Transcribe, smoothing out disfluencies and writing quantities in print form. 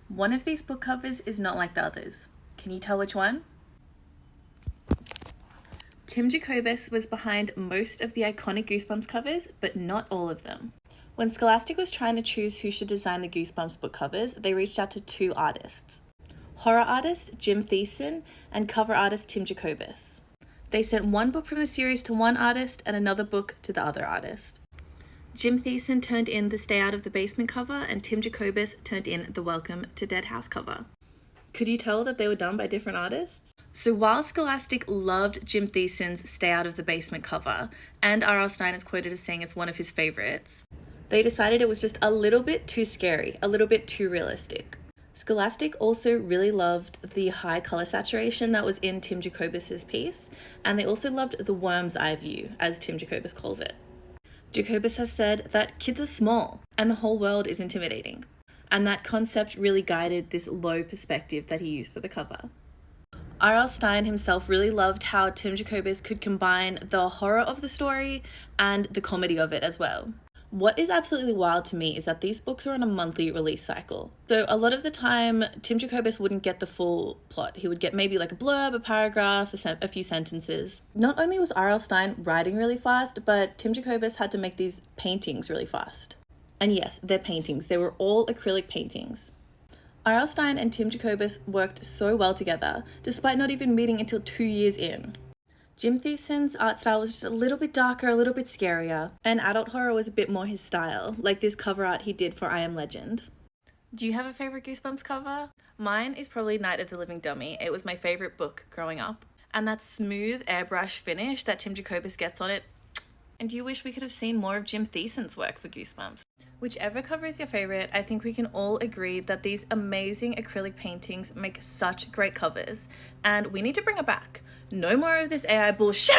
One of these book covers is not like the others. Can you tell which one? Tim Jacobus was behind most of the iconic Goosebumps covers, but not all of them. When Scholastic was trying to choose who should design the Goosebumps book covers, they reached out to two artists: horror artist Jim Thiessen and cover artist Tim Jacobus. They sent one book from the series to one artist and another book to the other artist. Jim Thiessen turned in the Stay Out of the Basement cover, and Tim Jacobus turned in the Welcome to Dead House cover. Could you tell that they were done by different artists? So while Scholastic loved Jim Thiessen's Stay Out of the Basement cover, and R.L. Stine is quoted as saying it's one of his favorites, they decided it was just a little bit too scary, a little bit too realistic. Scholastic also really loved the high color saturation that was in Tim Jacobus's piece, and they also loved the worm's eye view, as Tim Jacobus calls it. Jacobus has said that kids are small and the whole world is intimidating, and that concept really guided this low perspective that he used for the cover. R.L. Stine himself really loved how Tim Jacobus could combine the horror of the story and the comedy of it as well. What is absolutely wild to me is that these books are on a monthly release cycle. So a lot of the time, Tim Jacobus wouldn't get the full plot. He would get maybe like a blurb, a paragraph, a few sentences. Not only was R.L. Stine writing really fast, but Tim Jacobus had to make these paintings really fast. And yes, they're paintings. They were all acrylic paintings. R.L. Stine and Tim Jacobus worked so well together, despite not even meeting until 2 years in. Jim Thiessen's art style was just a little bit darker, a little bit scarier, and adult horror was a bit more his style, like this cover art he did for I Am Legend. Do you have a favorite Goosebumps cover? Mine is probably Night of the Living Dummy. It was my favorite book growing up. And that smooth airbrush finish that Tim Jacobus gets on it. And do you wish we could have seen more of Jim Thiessen's work for Goosebumps? Whichever cover is your favorite, I think we can all agree that these amazing acrylic paintings make such great covers, and we need to bring it back. No more of this AI bullshit!